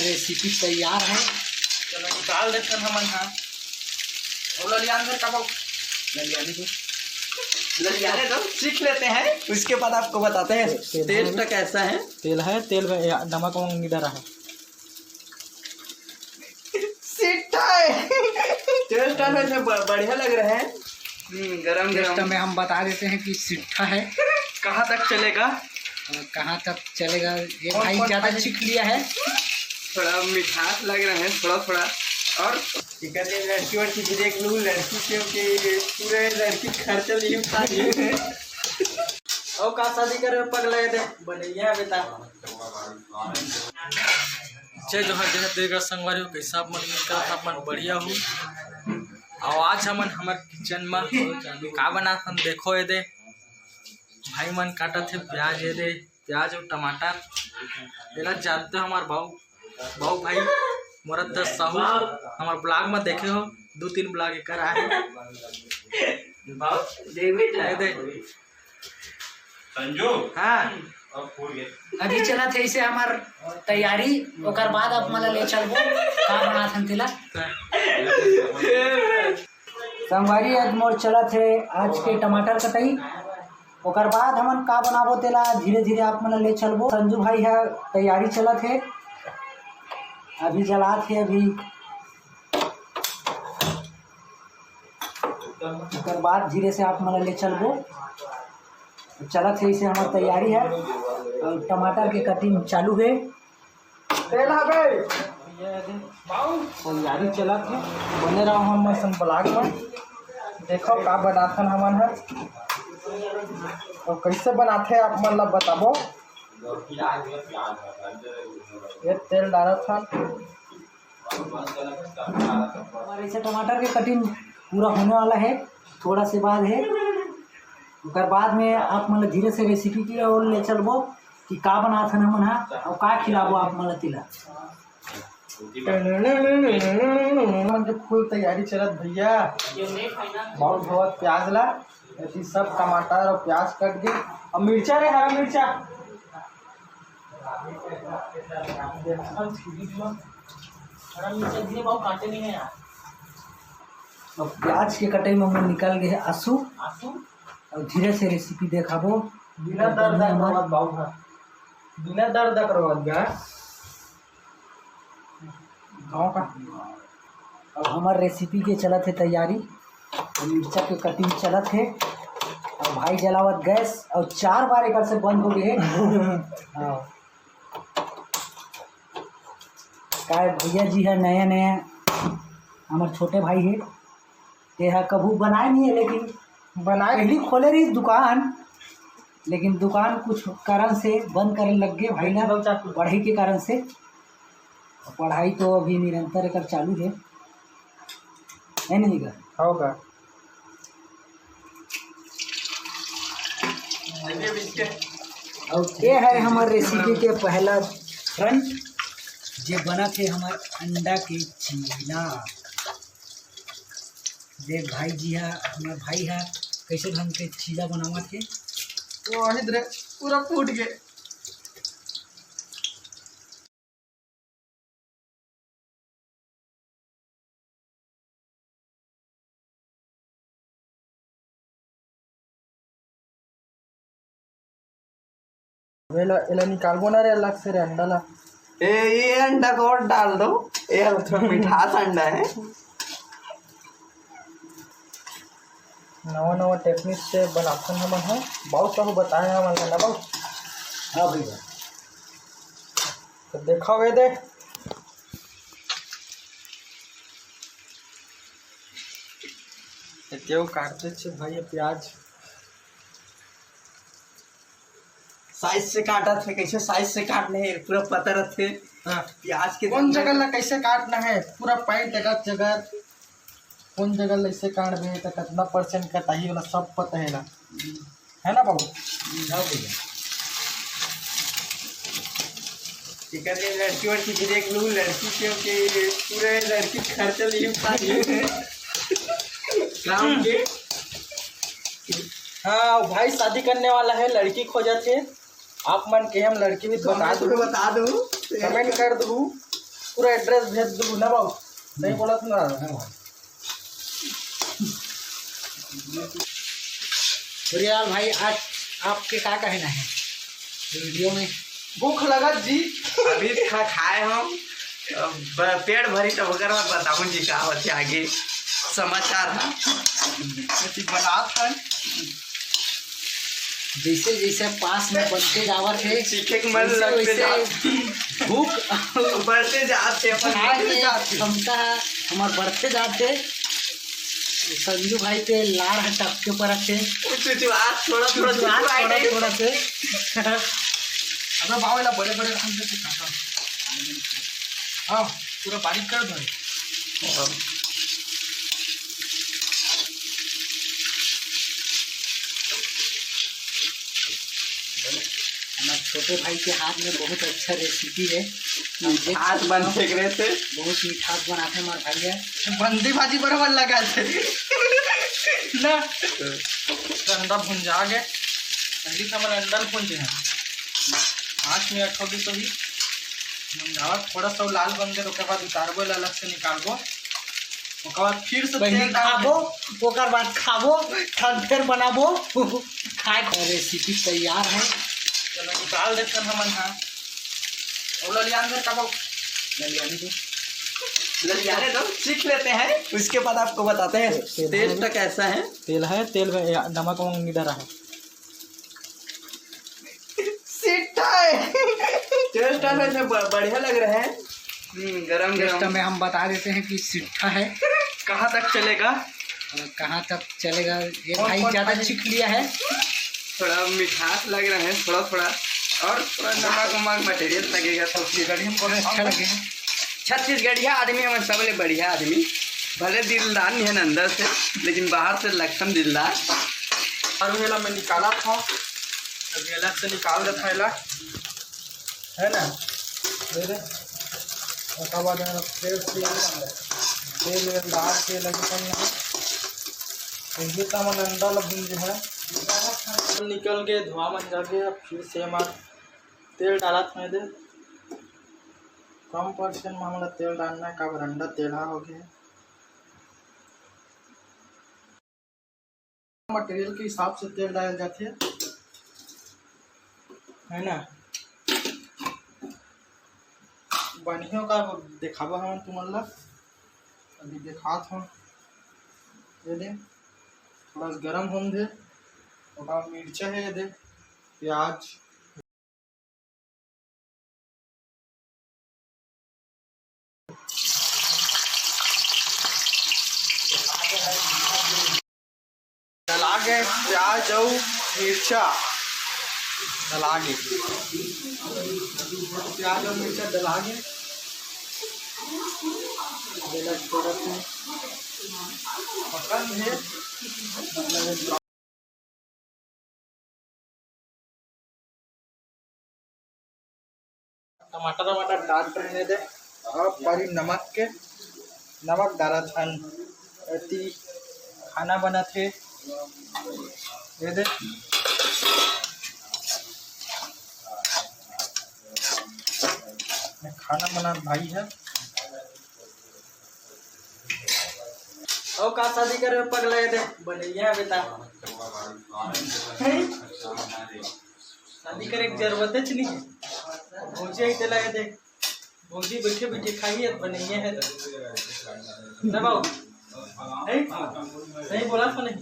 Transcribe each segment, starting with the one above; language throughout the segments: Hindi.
रेसिपी तैयार है। चलो निकाल देते हैं हम। हाँ ललियान का कब ललियाने तो सीख लेते हैं, उसके बाद आपको बताते हैं टेस्ट कैसा है। तेल है, तेल में नमक वमक नहीं डाला है। टेस्ट बढ़िया लग रहे हैं। गरम टेस्ट गरम में हम बता देते हैं कि सिट्ठा है। कहाँ तक चलेगा? कहाँ तक चलेगा? ये कौन- भाई कौन ज़्यादा भाई? चीख लिया है। थोड़ा मिठास लग रहा है, थोड़ा थोड़ा। और चिकन लड़की वड़की भी देख लूँ, लड़की क्योंकि पूरे लड़की खर्चा नहीं उठा रही। और का शादी करे पगले दे बढ़िया बेटा। जय जोहर जय देगा संगवारी हो कैसा मन का तापमान बढ़िया हो। और आज हमन हमार किचन में का बना हम देखो ये दे भाई मन काटा थे प्याज, ये दे प्याज और टमाटर। एला जानते हो हमार भाऊ भाई मोरत दस साहू हमार ब्लॉग में देखे हो, 2-3 ब्लॉग एक आए ये दे संजू। हाँ अभी चला थे इसे हमार तैयारी, ओकर बाद अब मतलब ले चलबो का बना थन तिला संगवारी। आज मोर चला थे आज के टमाटर कटाई, ओकर बाद हमन का बनाबो तेला धीरे धीरे आप मन ले चलबो। संजू भाई है तैयारी चला थे, अभी जला थे अभी, ओकर बाद धीरे से आप मन ले चलबो। चला थे इसे हमार तैयारी है और टमाटर के कटिंग चालू है। तैयारी चला थे, बने रहो हम सन ब्लॉग में। देखो का बनाथन हमन है और कैसे बनाते आप मन ला बताबो। ये तेल डाला था हमारे इसे टमाटर के कटिंग पूरा होने वाला है, थोड़ा से बाद है। उसके बाद में आप मतलब धीरे से रेसिपी की और ले चलबो कि का बनाथन हमन हा और का खिलाबो आप मतलब तिला। फुल तैयारी चलत भैया। बहुत प्याज ला ऐसी सब टमाटर और प्याज कट गए और मिर्चा रे, हरा मिर्चा। हरा मिर्चा दिए बहुत काटे नहीं है यार। अब प्याज के कटाई में हम निकल गए आंसू और धीरे से रेसिपी देखाबो बिना दर्द करवत बाबू का, बिना दर्द करवत गा गाँव का। अब हमार रेसिपी के चलत है तैयारी और मिर्चा के कटिंग चलत है और भाई जलावत गैस और 4 बार एक से बंद हो गए। हाँ काय भैया जी है नया नया हमारे छोटे भाई है, ये है कभू बनाए नहीं है लेकिन बनाए पहली खोले रही दुकान, लेकिन दुकान कुछ कारण से बंद करने लग गए भाई ना, पढ़ाई के कारण से। पढ़ाई तो अभी निरंतर एक चालू है नहीं गा होगा। और ये है हमारे रेसिपी के पहला फ्रंट जो बना थे हमारे अंडा के चीला। देख भाई जी है हमारे भाई है कैसे ढंग के चीला बनावा थे वो इधर पूरा फूट गए। एला निकालबो ना रे अलग से रे अंडा ला। ये अंडा को और डाल दो, ये थोड़ा मिठास अंडा है। नवा नवा टेक्निक से बनाते हैं हम है, बहुत सब बताए हम ना बहुत। हाँ भैया तो देखा हुए दे क्यों काटते छे भाई प्याज साइज से काटा थे, कैसे साइज से काटने है पूरा पता रहते। हाँ प्याज के कौन जगह ला कैसे काटना है पूरा पॉइंट जगह कौन जगह ऐसे काट दे तो कितना % कटाई वाला सब पता है ना बाबू। हाँ भैया चिकन लड़की वड़की भी देख लूँ, लड़की क्योंकि पूरे लड़की खर्चा नहीं उठा रही काम के। हाँ भाई शादी करने वाला है, लड़की खोजत है। आप मन के हम लड़की भी बता दो कमेंट कर दो। पूरा एड्रेस भेज दूँ ना बाबू, नहीं बोला था ना। रियाल भाई आज आपके क्या कहना है वीडियो में? भूख लगा जी, अभी खाए हम पेट भरी तब अगर मैं बताऊँ जी का होते आगे समाचार है। बना था जैसे जैसे पास में बनते जावर थे सीखे के मन लगते जाते, भूख बढ़ते जाते क्षमता हमारे बढ़ते जाते। संजू भाई पे लाड़ है टपके पर रखे आज थोड़ा थोड़ा थोड़ा से अबे बाबा बड़े बड़े हम से काटा। हाँ पूरा बारीक कर दो। हमारे छोटे भाई के हाथ में बहुत अच्छा रेसिपी है। हाथ बंद फेंक रहे थे, बहुत मिठास बनाते हमारे भाई है। बंदी भाजी बराबर लगा थे ना। अंडा भुंजा गए, पहली हमारे अंडा भुंजे हैं 5 मिनट होगी तो भी भुंजावा थोड़ा सा लाल बन गए, उसके बाद उतारबो अलग से निकालबो, उसके बाद फिर से तेल खाबो, ओकर बाद खाबो, फिर बनाबो खाए। रेसिपी तैयार है, चलो निकाल देते हैं हम। हाँ और ललियान में कब ललियाने दो, सीख लेते हैं, उसके बाद आपको बताते हैं टेस्ट कैसा है। तेल है, तेल में नमक वमक इधर है। टेस्ट में बढ़िया लग रहा है, गरम टेस्ट गरम। में हम बता देते हैं कि सिट्ठा है। कहाँ तक चलेगा? और कहाँ तक चलेगा ये कौन- भाई कौन ज़्यादा भाई? सीख लिया है। थोड़ा मिठास लग रहा है, थोड़ा थोड़ा, और थोड़ा नमक वमक मटेरियल लगेगा तो फिर अच्छा लगेगा। छत्तीसगढ़िया आदमी हम सबले बढ़िया आदमी, भले दिलदार नहीं है अंदर से, लेकिन बाहर से लक्षण दिलदार। और वेला मैं निकाला था, अभी अलग से निकाल दे थैला है ना। दे दे उसके बाद तेल तेल डाल के लगे करना है। पहले तो हमारा अंडा लग जो है निकल के धुआं बन जा गया। फिर से हमारा तेल डाला था दे, कम परसेंट में हमारा तेल डालना है, कब अंडा टेढ़ा हो गया। मटेरियल के हिसाब से तेल डाल जाते है ना। बढ़िया का दिखावा हम तुम्हारा अभी दिखा था। ये दे थोड़ा गरम होम दे, और मिर्चा है, ये दे प्याज, डला गए प्याज और मिर्चा डला गए, प्याज और मिर्चा डला गए। पसंद है मतलब टमाटर वमाटर डाल कर रहने दे। और परी नमक के नमक डाला था, अति खाना बना थे। ये दे खाना बना भाई है। और का शादी करे पगला दे बनैया बेटा, शादी करे की जरूरत है नहीं है। भौजी ही चला दे, भौजी बैठे बैठे खाइए बनैया है ना बाबू, नहीं बोला तो नहीं।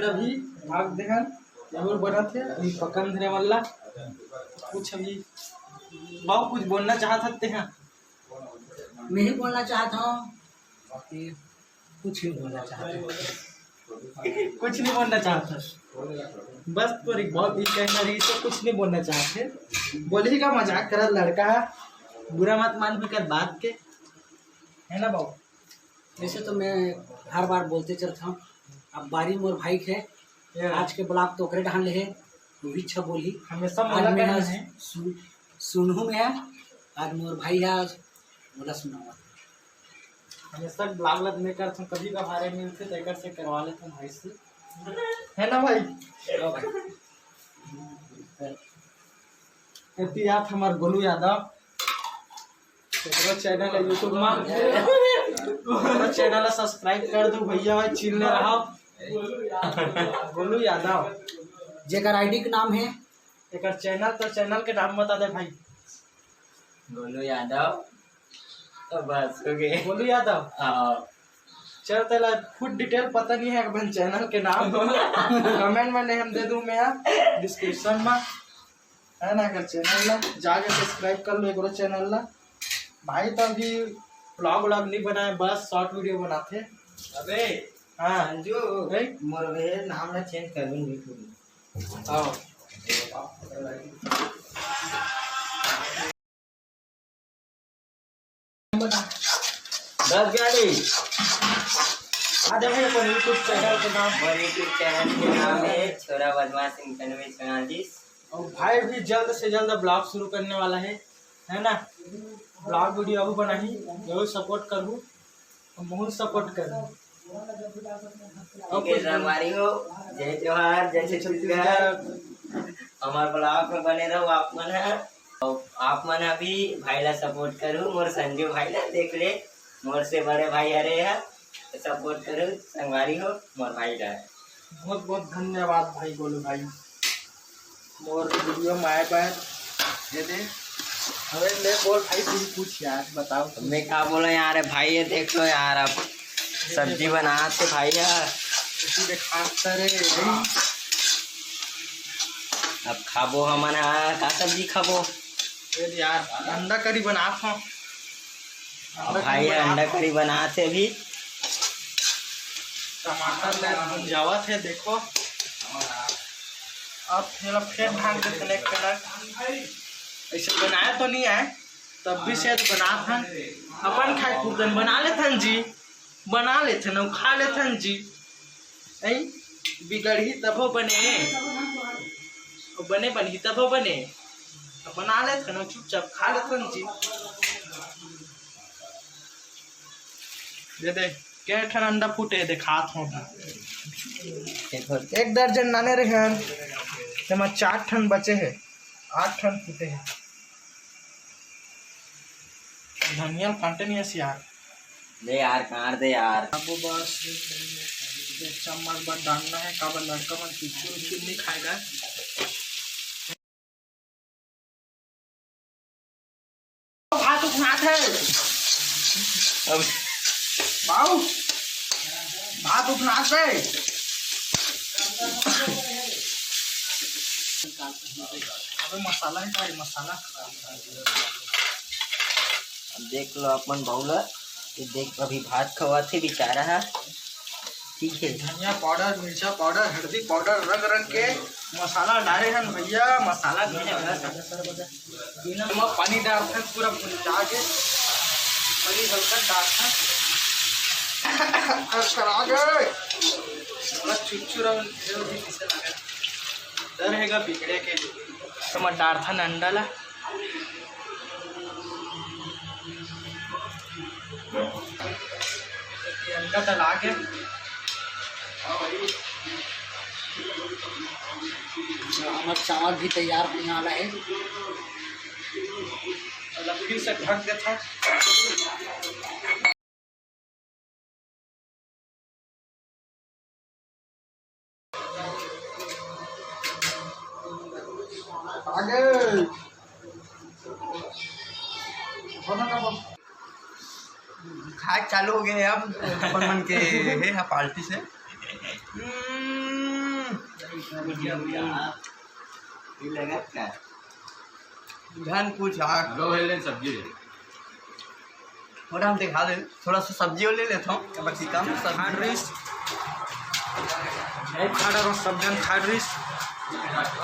अभी भाग देखा जरूर बना थे, अभी पकन धरे वाला कुछ अभी बाबू कुछ बोलना चाह सकते हैं। मैं ही बोलना चाहता हूँ कि कुछ नहीं बोलना चाहता, कुछ नहीं बोलना चाहता, बस पर एक बहुत ही कहना रही तो कुछ नहीं बोलना चाहते। बोली का मजाक करा लड़का है, बुरा मत मान भी कर बात के, है ना बाबू। वैसे तो मैं हर बार बोलते चलता हूँ। अब बारी मोर भाई है, आज के ब्लॉग तो ओकरे ढाल है, वो भी अच्छा बोली। हमेशा आज बोला मैं करना आज है। सुनहू में है, आज मोर भाई है, आज बोला सुनावा। हमेशा ब्लॉग लगने कर तुम कभी कभारे मिलते तो एक से करवा लेते हैं भाई से, है ना भाई। हाँ भाई। एहतियात हमार गोलू यादव चैनल है यूट्यूब में चैनल सब्सक्राइब कर दो भैया चिल्ले रहा गोलू यादव जेकर आईडी के नाम है एक चैनल के नाम बता दे भाई। गोलू यादव तो बस हो गए। गोलू यादव हाँ चल तेला फुल डिटेल पता नहीं है अपन चैनल के नाम कमेंट में नहीं हम दे दूँ मैं डिस्क्रिप्शन में है ना। अगर चैनल ला जाके सब्सक्राइब कर लो एक चैनल ला भाई। तो अभी व्लॉग नहीं बनाए बस शॉर्ट वीडियो बनाते। अबे हाँ संजू भाई मोर नाम ना चेंज कर दूंगी आओ दस गाड़ी आ जा भाई अपन यूट्यूब चैनल के नाम और यूट्यूब चैनल के नाम है छोरा बदमाश 9144। और भाई भी जल्द से जल्द ब्लॉग शुरू करने वाला है ना। ब्लॉग वीडियो अभी बनाही जरूर सपोर्ट करूँ और बहुत सपोर्ट करूँ। ओके संगवारी हो जय जोहार जय छत्तीसगढ़। हमारे ब्लॉग में बने रहो आप मन है और आप मन अभी भाई ला सपोर्ट करूँ। मोर संजू भाई ला देख ले मोर से बड़े भाई हरे है सपोर्ट करूँ संगवारी हो मोर भाई ला। बहुत बहुत धन्यवाद भाई गोलू भाई मोर वीडियो में आए बार दे दे। अरे ले बोल भाई तुम पूछ यार बताओ। मैं क्या बोला यार भाई ये देख लो यार अब सब्जी बनाते भाई यार अब खाबो हमन का सब्जी खाबो यार अंडा करी बना था भाई अंडा करी बनाते भी टमाटर ले भुंजावा थे देखो। अब थोड़ा फिर ढांक देते हैं कलर ऐसे बनाया तो नहीं है तब भी शायद बना था अपन खाए खुदन बना लेते जी बना लेते न खा लेते जी ऐ बिगड़ी तब बने बने बनी तब बने बना लेते न चुपचाप खा लेते जी। दे दे क्या ठन अंडा फूटे दिखात हो 1 दर्जन नाने रहे हैं 4 ठन बचे हैं 8 ठन फूटे हैं। धनिया कांटे नहीं है यार दे यार काट दे यार। अब बस 1 चम्मच बस डालना है काबर लड़का मन चुचुर नहीं खाएगा। भात उठात है अब बाऊ भात उठात है अबे मसाला है भाई मसाला देख लो अपन बहुला देख अभी भात खवा थे बेचारा है ठीक है। धनिया पाउडर मिर्चा पाउडर हल्दी पाउडर रंग रंग के मसाला डाले हैं भैया। मसाला नमक पानी डालते हैं पूरा भुंजा के पानी हल्का डालते डर रहेगा बिगड़े के तो मैं डालता न अंडा ला अंडा डला के हमारा चावल भी तैयार होने वाला है। फिर से ढक देता आगे खाए चालू हो गए अब अपन मन के है पार्टी से लगा क्या धन कुछ सब्जी थोड़ा हम दिखा दे थोड़ा सा सब्जी ले लेता हूँ बाकी काम खाड रही खाड़ा रो सब्जन खाड रही।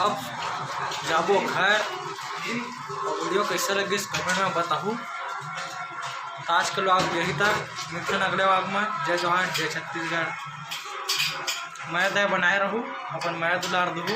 अब जाबो घर और वीडियो कैसा लगे इस कमेंट में बताऊँ। आज के लोग यही तक मिलते अगले वाग में। जय जोहार जय छत्तीसगढ़। मैं दे बनाए रहूँ अपन मैं दुलार दूँ।